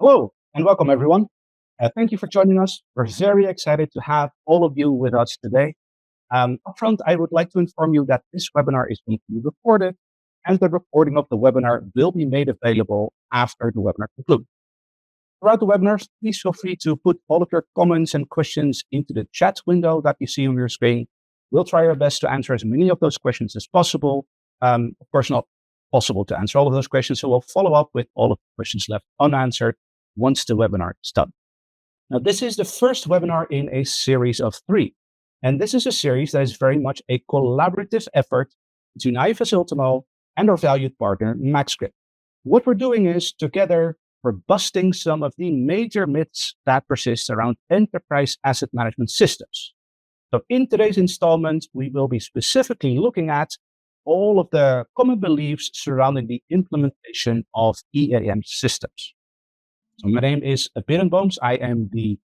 Hello and welcome, everyone. Thank you for joining us. We're very excited to have all of you with us today. Upfront, I would like to inform you that this webinar is being recorded, and the recording of the webinar will be made available after the webinar concludes. Throughout the webinars, please feel free to put all of your comments and questions into the chat window that you see on your screen. We'll try our best to answer as many of those questions as possible. Of course, not possible to answer all of those questions, so we'll follow up with all of the questions left unanswered once the webinar is done. Now, this is the first webinar in a series of 3. And this is a series that is very much a collaborative effort between IFS Ultimo and our valued partner, MaxScript. What we're doing is, together, we're busting some of the major myths that persist around enterprise asset management systems. So in today's installment, we will be specifically looking at all of the common beliefs surrounding the implementation of EAM systems. So my name is Berenbooms. I am the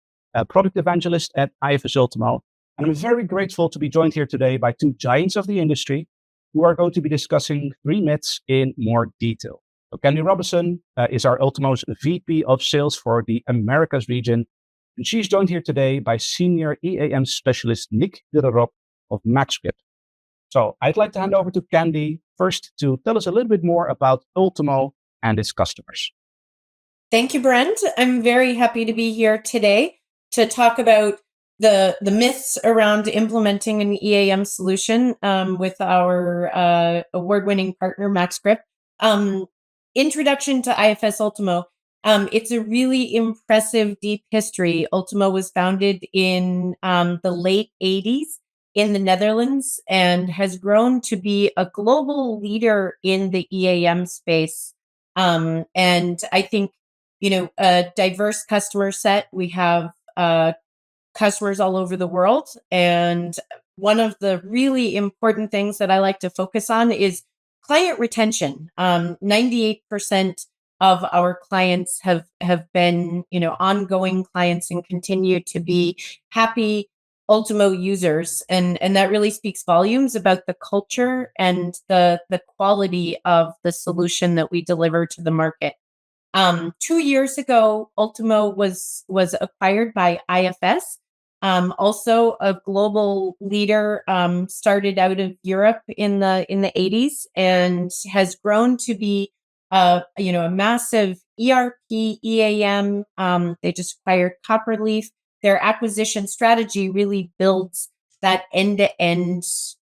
product evangelist at IFS Ultimo, and I'm very grateful to be joined here today by 2 giants of the industry who are going to be discussing 3 myths in more detail. So Candy Robinson is our Ultimo's VP of Sales for the Americas region, and she's joined here today by Senior EAM Specialist Nick de la Rock of MaxScript. So I'd like to hand over to Candy first to tell us a little bit more about Ultimo and its customers. Thank you, Brent. I'm very happy to be here today to talk about the myths around implementing an EAM solution with our award-winning partner, MaxScript. Introduction to IFS Ultimo. It's a really impressive, deep history. Ultimo was founded in the late 80s in the Netherlands and has grown to be a global leader in the EAM space. And I think, a diverse customer set. We have customers all over the world. And one of the really important things that I like to focus on is client retention. 98% of our clients have been, ongoing clients and continue to be happy Ultimo users. And that really speaks volumes about the culture and the quality of the solution that we deliver to the market. 2 years ago, Ultimo was acquired by IFS, also a global leader, started out of Europe in the 80s and has grown to be a massive ERP, EAM. They just acquired Copperleaf. Their acquisition strategy really builds that end-to-end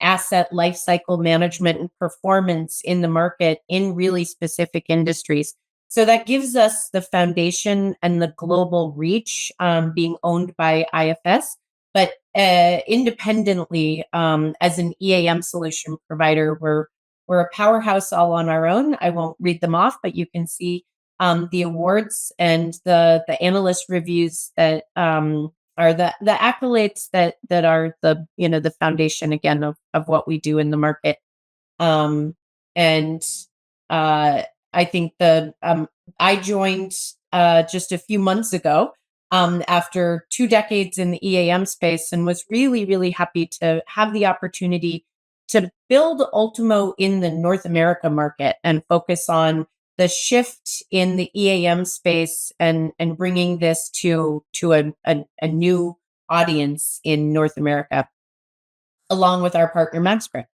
asset lifecycle management and performance in the market in really specific industries. So that gives us the foundation and the global reach, being owned by IFS, but independently, as an EAM solution provider, we're a powerhouse all on our own. I won't read them off, but you can see the awards and the analyst reviews that are the accolades that are the foundation again of what we do in the market. I think I joined just a few months ago after 2 decades in the EAM space, and was really, really happy to have the opportunity to build Ultimo in the North America market and focus on the shift in the EAM space and bringing this to a new audience in North America, along with our partner MaxScript.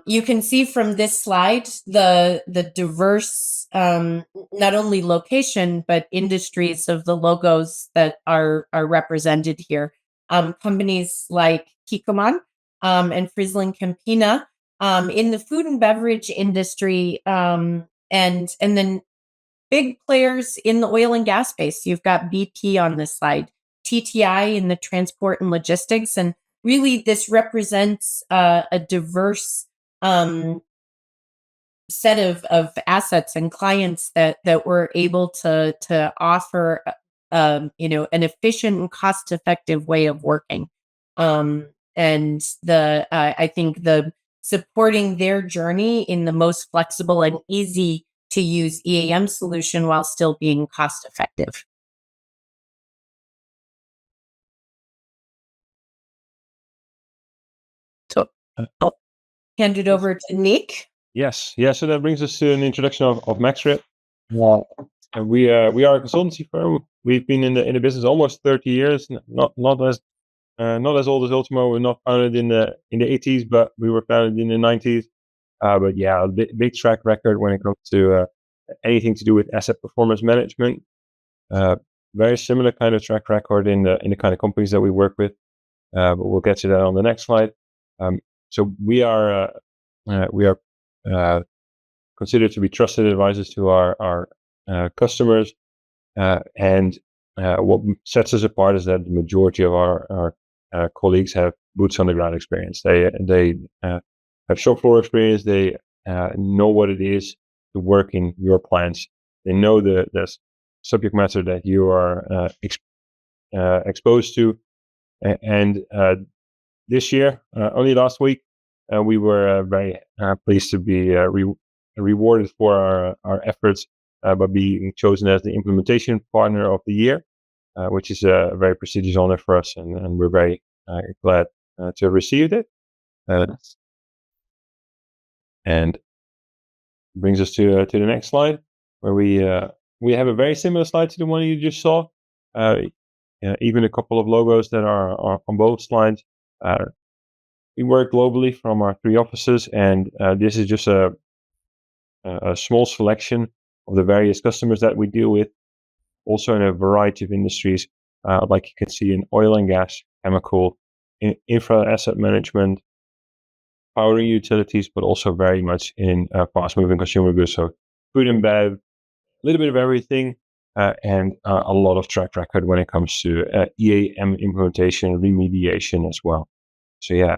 You can see from this slide the diverse, not only location, but industries of the logos that are represented here. Companies like Kikkoman and Friesland Campina in the food and beverage industry, and then big players in the oil and gas space. You've got BP on this slide, TTI in the transport and logistics, and really, this represents a diverse set of assets and clients that we're able to offer, an efficient and cost-effective way of working. I think the supporting their journey in the most flexible and easy to use EAM solution while still being cost-effective. So I'll hand it over to Nick. Yes. So that brings us to an introduction of MaxScript. And we are a consultancy firm. We've been in the business almost 30 years. Not as old as Ultimo. We're not founded in the 80s, but we were founded in the 90s. But yeah, a big track record when it comes to anything to do with asset performance management. Very similar kind of track record in the kind of companies that we work with. But we'll get to that on the next slide. So we are considered to be trusted advisors to our customers, and what sets us apart is that the majority of our colleagues have boots on the ground experience. They have shop floor experience. They know what it is to work in your plants. They know the subject matter that you are exposed to. And this year, only last week, we were very pleased to be rewarded for our efforts by being chosen as the implementation partner of the year, which is a very prestigious honor for us, and we're very glad to have received it. And brings us to the next slide, where we have a very similar slide to the one you just saw. Even a couple of logos that are on both slides. We work globally from our 3 offices, and this is just a small selection of the various customers that we deal with, also in a variety of industries, like you can see in oil and gas, chemical, infra asset management, power and utilities, but also very much in fast-moving consumer goods, so food and bev, a little bit of everything, and a lot of track record when it comes to EAM implementation, remediation as well. So yeah,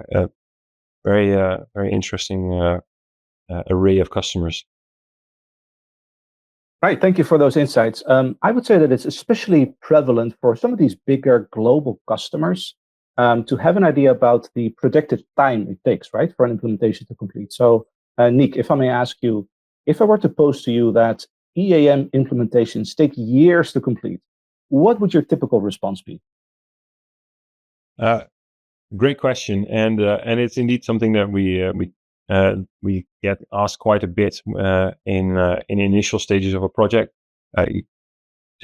very interesting array of customers. Right, thank you for those insights. I would say that it's especially prevalent for some of these bigger global customers to have an idea about the predicted time it takes, right, for an implementation to complete. So, Nick, if I may ask you, if I were to pose to you that EAM implementations take years to complete, what would your typical response be? Great question, and it's indeed something that we get asked quite a bit in initial stages of a project. At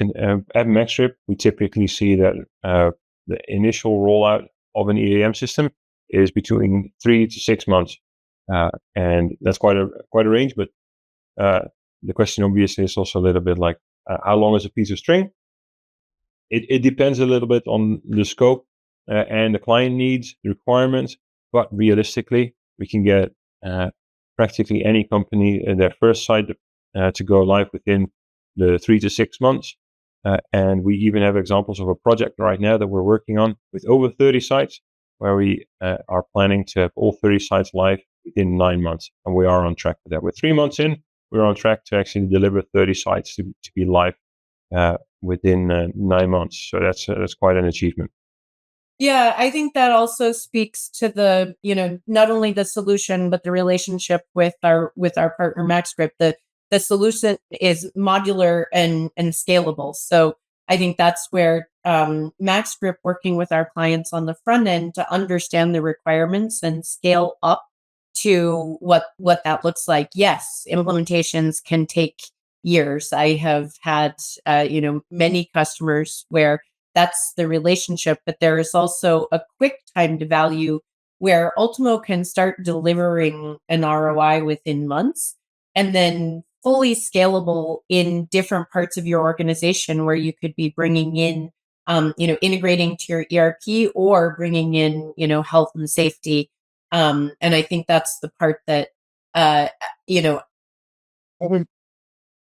MaxScript, we typically see that the initial rollout of an EAM system is between 3 to 6 months, and that's quite a range. But the question obviously is also a little bit like how long is a piece of string? It depends a little bit on the scope and the client needs, the requirements, but realistically, we can get practically any company in their first site to go live within the 3 to 6 months. And we even have examples of a project right now that we're working on with over 30 sites, where we are planning to have all 30 sites live within 9 months. And we are on track with that. We're 3 months in, we're on track to actually deliver 30 sites to be live within 9 months. So that's quite an achievement. Yeah, I think that also speaks to the, not only the solution, but the relationship with our partner MaxScript. The solution is modular and scalable. So I think that's where MaxScript, working with our clients on the front end to understand the requirements and scale up to what that looks like. Yes, implementations can take years. I have had many customers where that's the relationship, but there is also a quick time to value where Ultimo can start delivering an ROI within months, and then fully scalable in different parts of your organization, where you could be bringing in, integrating to your ERP, or bringing in, health and safety. And I think that's the part that,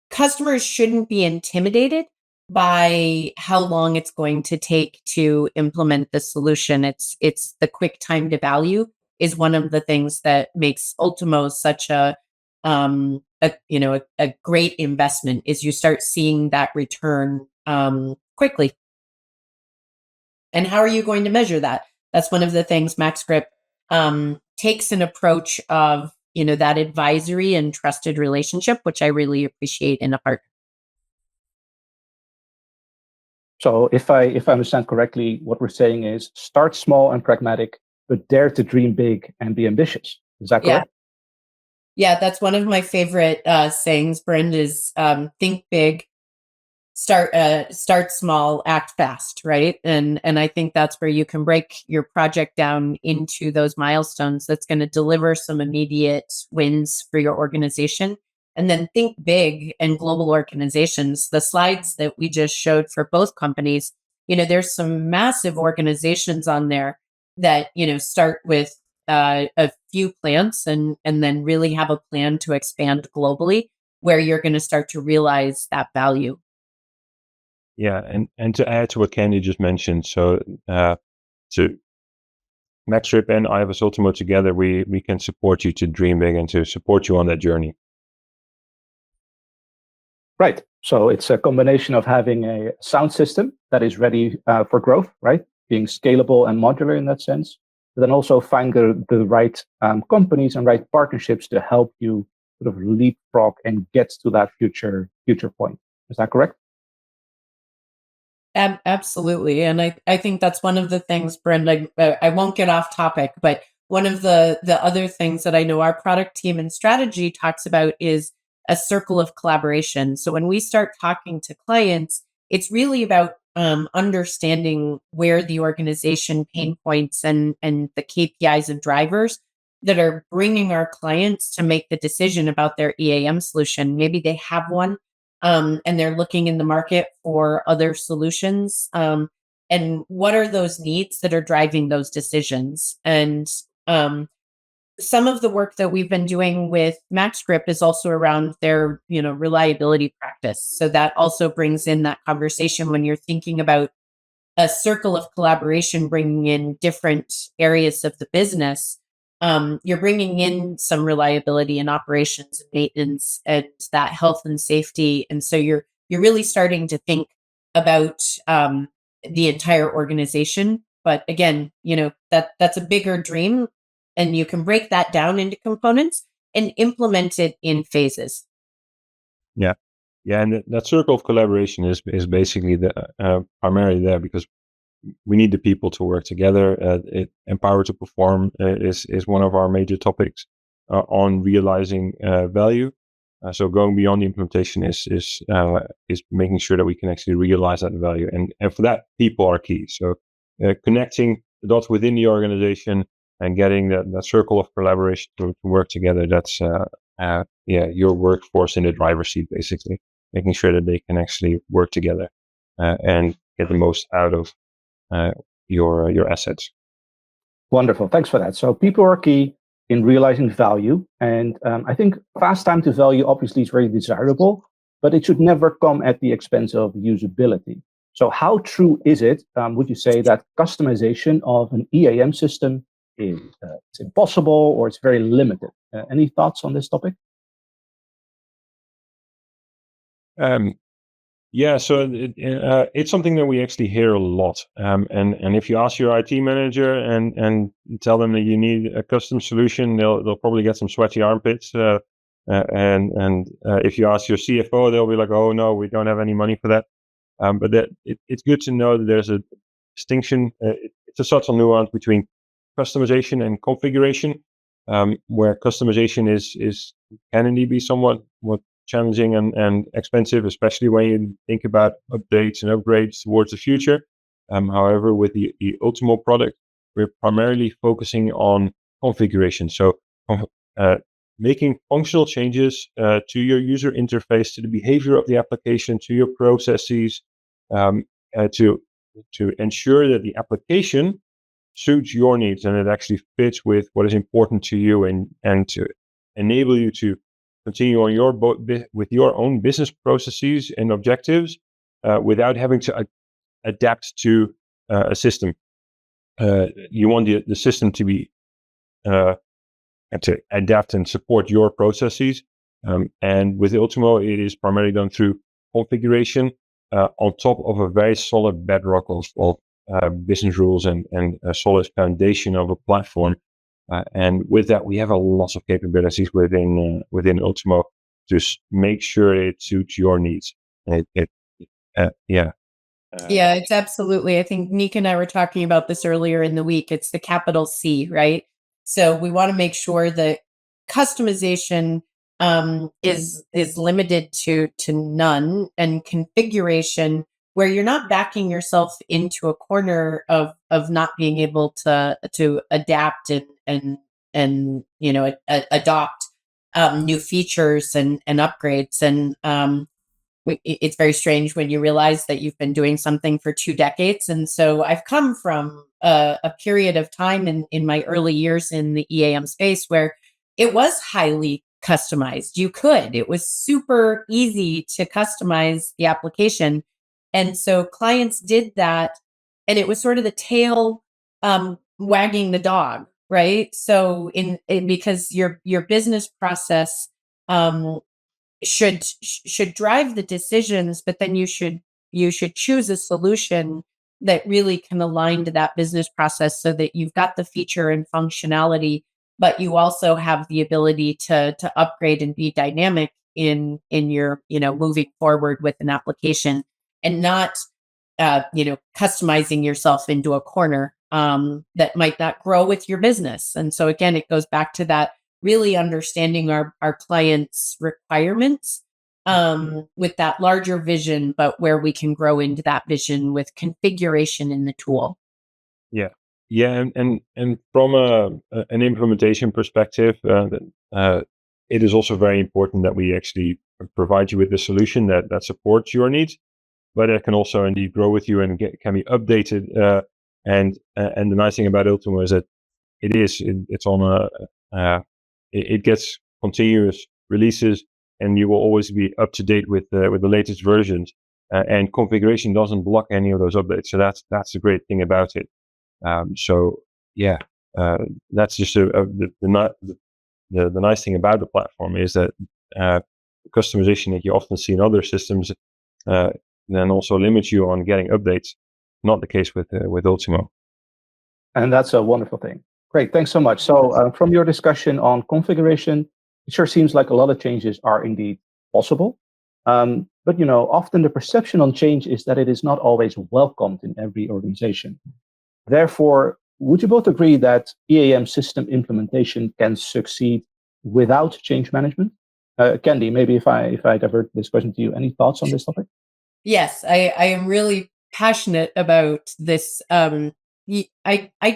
customers shouldn't be intimidated by how long it's going to take to implement the solution. It's the quick time to value is one of the things that makes Ultimo such a great investment, is you start seeing that return quickly. And how are you going to measure that? That's one of the things MaxScript takes an approach of, that advisory and trusted relationship, which I really appreciate in a partner. So if I understand correctly, what we're saying is start small and pragmatic, but dare to dream big and be ambitious. Is that correct? Yeah, that's one of my favorite sayings, Brent, is think big, start small, act fast, right? And I think that's where you can break your project down into those milestones that's going to deliver some immediate wins for your organization. And then think big and global organizations. The slides that we just showed for both companies, there's some massive organizations on there that, start with a few plants and then really have a plan to expand globally, where you're going to start to realize that value. Yeah, and to add to what Candy just mentioned, so to MaxRip and IFS Ultimo together, we can support you to dream big and to support you on that journey. Right. So it's a combination of having a sound system that is ready for growth, right? Being scalable and modular in that sense. But then also find the right companies and right partnerships to help you sort of leapfrog and get to that future point. Is that correct? Absolutely. And I think that's one of the things, Brent, I won't get off topic, but one of the other things that I know our product team and strategy talks about is a circle of collaboration. So when we start talking to clients, it's really about understanding where the organization pain points and the KPIs and drivers that are bringing our clients to make the decision about their EAM solution. Maybe they have one, and they're looking in the market for other solutions. And what are those needs that are driving those decisions? And some of the work that we've been doing with MaxGrip is also around their, reliability practice. So that also brings in that conversation when you're thinking about a circle of collaboration, bringing in different areas of the business. You're bringing in some reliability and operations and maintenance and that health and safety, and so you're really starting to think about the entire organization. But again, that's a bigger dream, and you can break that down into components and implement it in phases. Yeah, yeah, and that circle of collaboration is basically primarily there because we need the people to work together. Empower to perform is one of our major topics on realizing value. So going beyond the implementation is making sure that we can actually realize that value, and for that, people are key. So connecting the dots within the organization and getting that circle of collaboration to work together. That's your workforce in the driver's seat, basically, making sure that they can actually work together and get the most out of your assets. Wonderful. Thanks for that. So people are key in realizing value. And I think fast time to value obviously is very desirable, but it should never come at the expense of usability. So how true is it, would you say, that customization of an EAM system is it's impossible or it's very limited? Any thoughts on this topic? Yeah, so it's something that we actually hear a lot. And if you ask your IT manager and tell them that you need a custom solution, they'll probably get some sweaty armpits. And if you ask your CFO, they'll be like, "Oh no, we don't have any money for that." But it's good to know that there's a distinction. It's a subtle nuance between customization and configuration, where customization can indeed be somewhat challenging and expensive, especially when you think about updates and upgrades towards the future. However, with the Ultimo product, we're primarily focusing on configuration. So making functional changes to your user interface, to the behavior of the application, to your processes, to ensure that the application suits your needs and it actually fits with what is important to you, and to enable you to continue on with your own business processes and objectives without having to adapt to a system. You want the system to be to adapt and support your processes. And with Ultimo, it is primarily done through configuration on top of a very solid bedrock of business rules and a solid foundation of a platform. And with that, we have a lot of capabilities within Ultimo to make sure it suits your needs. Yeah, it's absolutely. I think Nick and I were talking about this earlier in the week. It's the capital C, right? So we want to make sure that customization is limited to none, and configuration, where you're not backing yourself into a corner of not being able to adapt and adopt new features and upgrades. And it's very strange when you realize that you've been doing something for 2 decades. And so I've come from a period of time in my early years in the EAM space where it was highly customized. It was super easy to customize the application. And so clients did that, and it was sort of the tail wagging the dog, right? So because your business process should drive the decisions, but then you should choose a solution that really can align to that business process, so that you've got the feature and functionality, but you also have the ability to upgrade and be dynamic in your moving forward with an application, and not customizing yourself into a corner that might not grow with your business. And so again, it goes back to that, really understanding our clients' requirements with that larger vision, but where we can grow into that vision with configuration in the tool. Yeah, yeah, and from an implementation perspective, it is also very important that we actually provide you with a solution that supports your needs, but it can also indeed grow with you and can be updated. And the nice thing about Ultimo is that it's on it gets continuous releases, and you will always be up to date with the latest versions. And configuration doesn't block any of those updates, so that's the great thing about it. So yeah, that's just the nice thing about the platform is that customization that you often see in other systems then also limits you on getting updates. Not the case with Ultimo. And that's a wonderful thing. Great, thanks so much. So from your discussion on configuration, it sure seems like a lot of changes are indeed possible. But often the perception on change is that it is not always welcomed in every organization. Therefore, would you both agree that EAM system implementation can succeed without change management? Candy, maybe if I divert this question to you, any thoughts on this topic? Yes, I am really passionate about this. I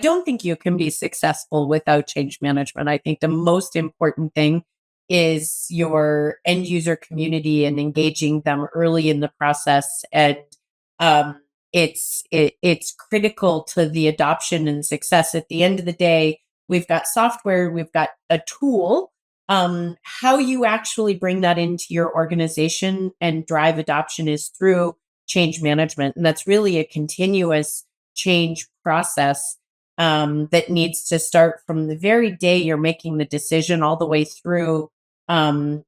don't think you can be successful without change management. I think the most important thing is your end user community and engaging them early in the process. And it's critical to the adoption and success. At the end of the day, we've got software, we've got a tool. How you actually bring that into your organization and drive adoption is through change management. And that's really a continuous change process that needs to start from the very day you're making the decision all the way through and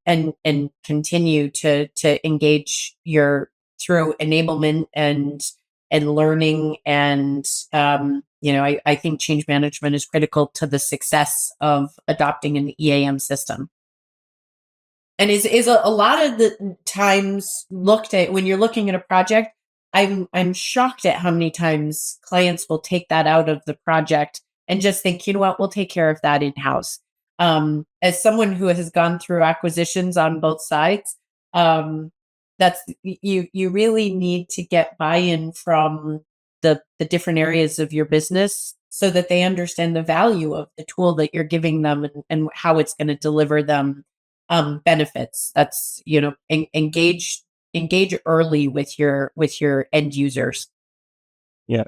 continue to engage through enablement and learning. And I think change management is critical to the success of adopting an EAM system. And is a lot of the times looked at when you're looking at a project. I'm shocked at how many times clients will take that out of the project and just think, you know what, we'll take care of that in-house. As someone who has gone through acquisitions on both sides, that's you really need to get buy-in from the different areas of your business so that they understand the value of the tool that you're giving them and how it's going to deliver them benefits. That's engage early with your end users. Yeah,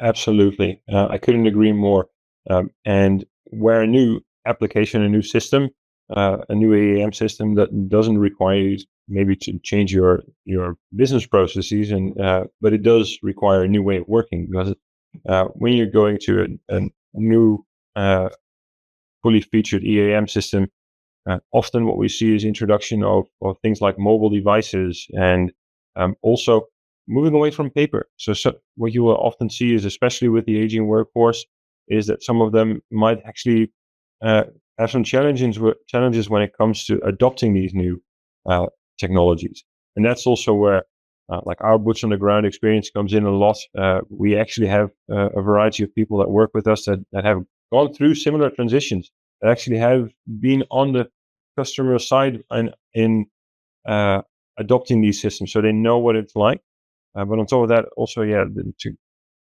absolutely. I couldn't agree more. And where a new application, a new system, a new EAM system that doesn't require you maybe to change your business processes, but it does require a new way of working, because when you're going to a new fully featured EAM system, often what we see is introduction of things like mobile devices, and also moving away from paper. So what you will often see is, especially with the aging workforce, is that some of them might actually have some challenges when it comes to adopting these new technologies. And that's also where like our boots on the ground experience comes in a lot. We actually have a variety of people that work with us that have gone through similar transitions. that actually have been on the customer side and in adopting these systems, so they know what it's like. But on top of that, also, to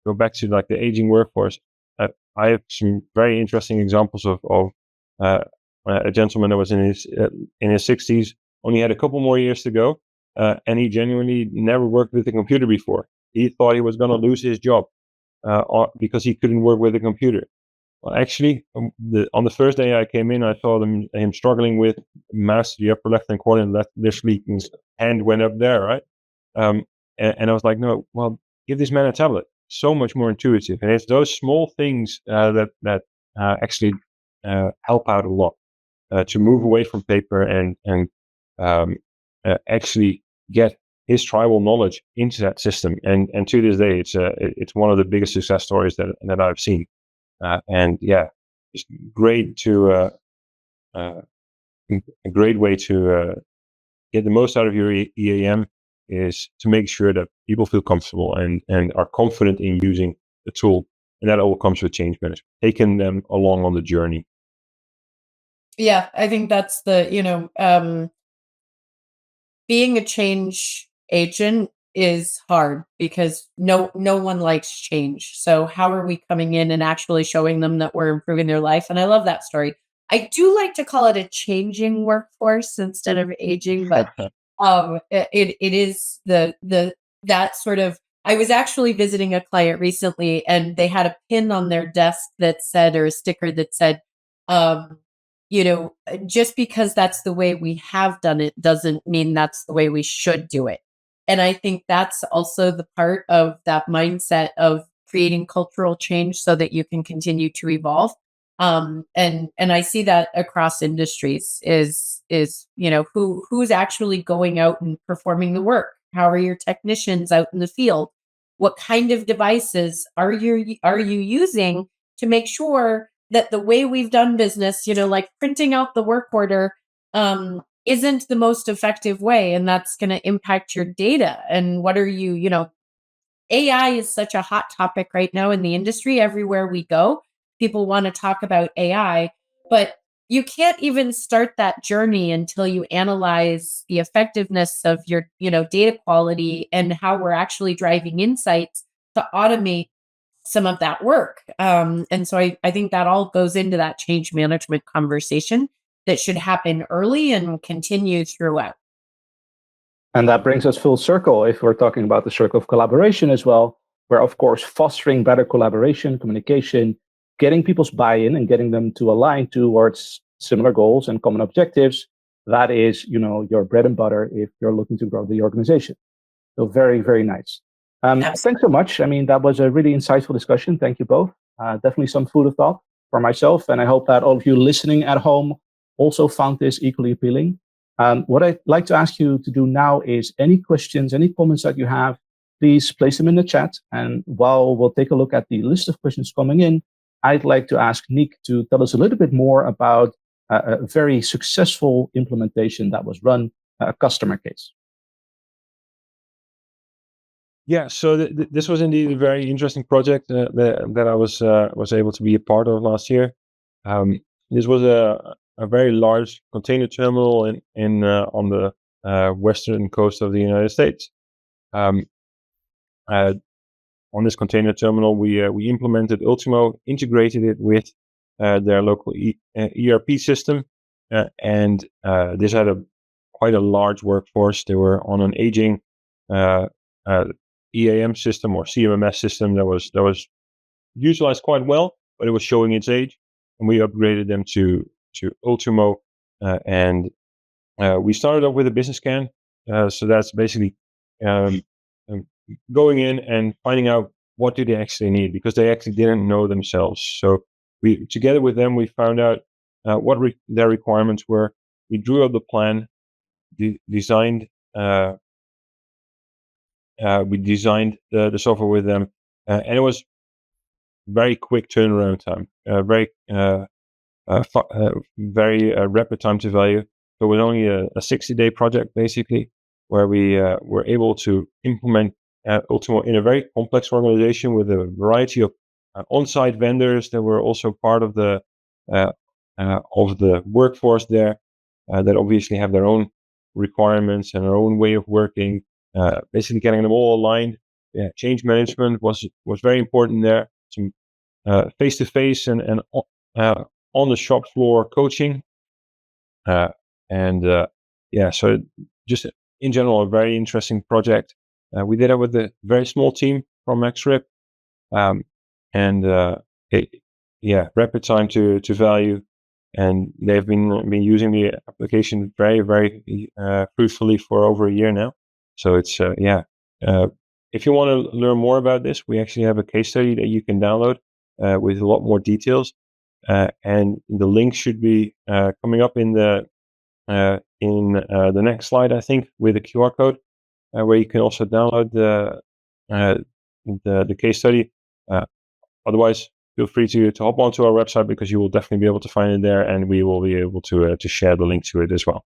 go back to like the aging workforce, I have some very interesting examples of a gentleman that was in his 60s, only had a couple more years to go, and he genuinely never worked with a computer before. He thought he was going to lose his job because he couldn't work with a computer. Well, actually, on the first day I came in, I saw him struggling with mouse to the upper left-hand corner, and literally his hand went up there, right? And I was like, no, well, give this man a tablet. So much more intuitive, and it's those small things that actually help out a lot to move away from paper and actually get his tribal knowledge into that system. And to this day, it's one of the biggest success stories that I've seen. And yeah, it's great to a great way to get the most out of your EAM is to make sure that people feel comfortable and are confident in using the tool. And that all comes with change management, taking them along on the journey. Yeah, I think that's being a change agent is hard because no one likes change. So how are we coming in and actually showing them that we're improving their life? And I love that story. I do like to call it a changing workforce instead of aging, but it is that sort of. I was actually visiting a client recently, and they had a pin on their desk that said, or a sticker that said, just because that's the way we have done it doesn't mean that's the way we should do it. And I think that's also the part of that mindset of creating cultural change so that you can continue to evolve. And I see that across industries is who's actually going out and performing the work. How are your technicians out in the field? What kind of devices are you using to make sure that the way we've done business, like printing out the work order, isn't the most effective way, and that's going to impact your data. And what are AI is such a hot topic right now in the industry. Everywhere we go, people want to talk about AI, but you can't even start that journey until you analyze the effectiveness of your, data quality and how we're actually driving insights to automate some of that work. And so I think that all goes into that change management conversation that should happen early and continue throughout. And that brings us full circle if we're talking about the circle of collaboration as well, where, of course, fostering better collaboration, communication, getting people's buy-in and getting them to align towards similar goals and common objectives, that is, your bread and butter if you're looking to grow the organization. So very, very nice. Thanks so much. I mean, that was a really insightful discussion. Thank you both. Definitely some food of thought for myself. And I hope that all of you listening at home also found this equally appealing. What I'd like to ask you to do now is any questions, any comments that you have, please place them in the chat. And while we'll take a look at the list of questions coming in, I'd like to ask Nick to tell us a little bit more about a very successful implementation that was run, a customer case. Yeah, so this was indeed a very interesting project that I was able to be a part of last year. This was a very large container terminal in on the western coast of the United States. On this container terminal, we implemented Ultimo, integrated it with their local ERP system, and this had quite a large workforce. They were on an aging EAM system or CMMS system that was utilized quite well, but it was showing its age, and we upgraded them to Ultimo, and we started off with a business scan. So that's basically going in and finding out what do they actually need, because they actually didn't know themselves. So we, together with them, we found out what their requirements were. We drew up the plan, designed. We designed the software with them, and it was very quick turnaround time, very rapid time to value. So it was only a 60-day project, basically, where we were able to implement Ultimo in a very complex organization with a variety of on-site vendors that were also part of the of the workforce there that obviously have their own requirements and their own way of working. Basically, getting them all aligned. Yeah, change management was very important there. Some face-to-face and on the shop floor coaching, so just in general, a very interesting project. We did it with a very small team from XRIP, rapid time to value, and they've been using the application very, very fruitfully for over a year now. So it's if you want to learn more about this, we actually have a case study that you can download with a lot more details, and the link should be coming up in the next slide, I think, with a QR code where you can also download the case study. Otherwise, feel free to hop onto our website, because you will definitely be able to find it there, and we will be able to share the link to it as well.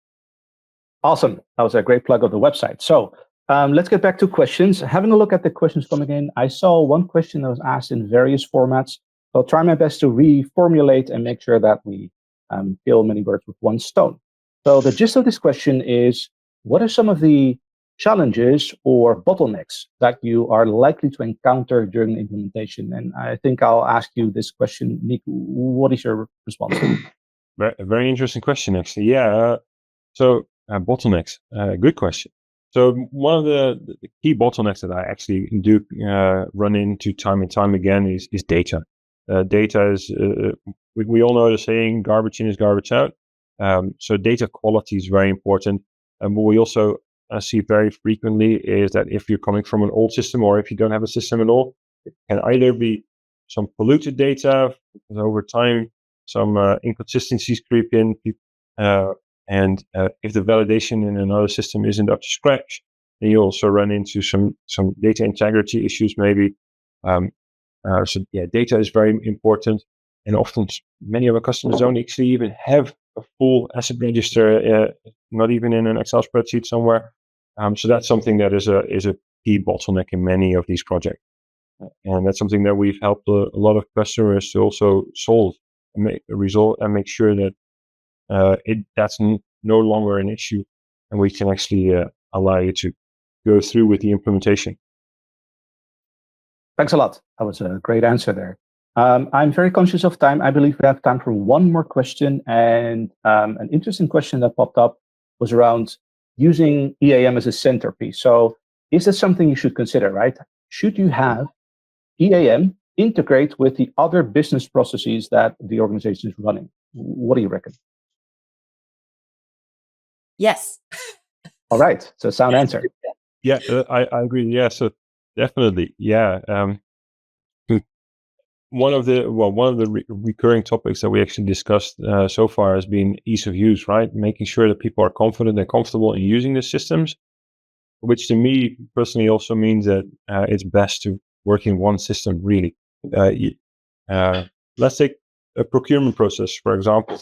Awesome. That was a great plug of the website. So let's get back to questions. Having a look at the questions coming in, I saw one question that was asked in various formats. I'll try my best to reformulate and make sure that we kill many birds with one stone. So the gist of this question is, what are some of the challenges or bottlenecks that you are likely to encounter during the implementation? And I think I'll ask you this question, Nick. What is your response? Very interesting question, actually. Yeah. So bottlenecks, good question. So one of the key bottlenecks that I actually do run into time and time again is data. Data is, we all know the saying, garbage in is garbage out. So data quality is very important. And what we also see very frequently is that if you're coming from an old system, or if you don't have a system at all, it can either be some polluted data, because over time some inconsistencies creep in, and if the validation in another system isn't up to scratch, then you also run into some data integrity issues maybe. Data is very important, and often many of our customers don't actually even have a full asset register, not even in an Excel spreadsheet somewhere. So that's something that is a key bottleneck in many of these projects, and that's something that we've helped a lot of customers to also solve and make sure that that's no longer an issue, and we can actually allow you to go through with the implementation. Thanks a lot. That was a great answer there. I'm very conscious of time. I believe we have time for one more question. And an interesting question that popped up was around using EAM as a centerpiece. So is that something you should consider, right? Should you have EAM integrate with the other business processes that the organization is running? What do you reckon? Yes. All right. So sound answer. Yeah, I agree. Yeah, so definitely. Yeah. One of the recurring topics that we actually discussed so far has been ease of use, right? Making sure that people are confident and comfortable in using the systems, which to me personally also means that it's best to work in one system, really. Let's take a procurement process, for example.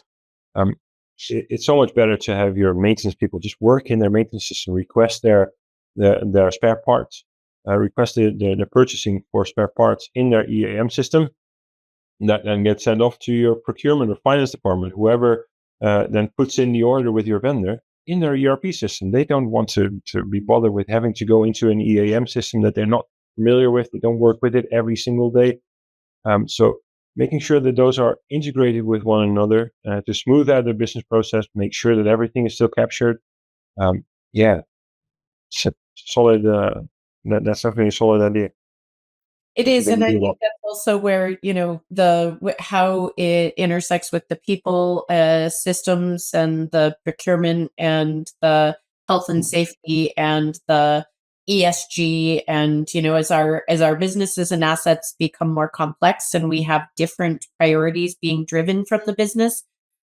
It's so much better to have your maintenance people just work in their maintenance system, request their spare parts, request the purchasing for spare parts in their EAM system, that then gets sent off to your procurement or finance department, whoever then puts in the order with your vendor in their ERP system. They don't want to be bothered with having to go into an EAM system that they're not familiar with. They don't work with it every single day. So making sure that those are integrated with one another to smooth out the business process, make sure that everything is still captured. Solid. That's definitely a solid idea. It is, and I think that's also where how it intersects with the people, systems, and the procurement, and the health and safety, and the ESG, and as our businesses and assets become more complex, and we have different priorities being driven from the business,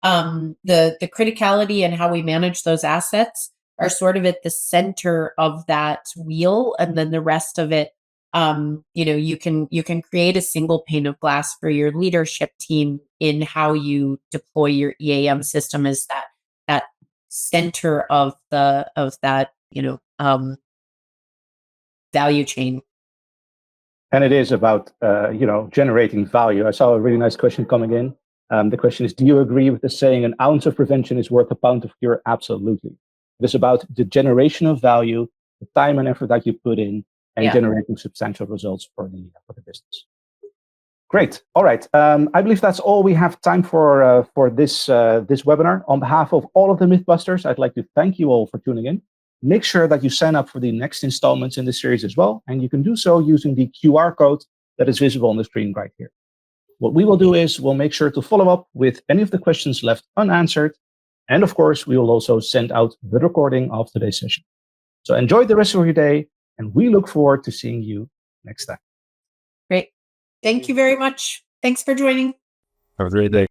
the criticality and how we manage those assets are sort of at the center of that wheel, and then the rest of it. You can create a single pane of glass for your leadership team in how you deploy your EAM system as that center of that value chain. And it is about generating value. I saw a really nice question coming in. The question is, do you agree with the saying, an ounce of prevention is worth a pound of cure? Absolutely. It is about the generation of value, the time and effort that you put in, and generating substantial results for the business. Great. All right. I believe that's all we have time for this webinar. On behalf of all of the Mythbusters, I'd like to thank you all for tuning in. Make sure that you sign up for the next installments in this series as well, and you can do so using the QR code that is visible on the screen right here. What we will do is we'll make sure to follow up with any of the questions left unanswered, and of course, we will also send out the recording of today's session. So enjoy the rest of your day, and we look forward to seeing you next time. Great. Thank you very much. Thanks for joining. Have a great day.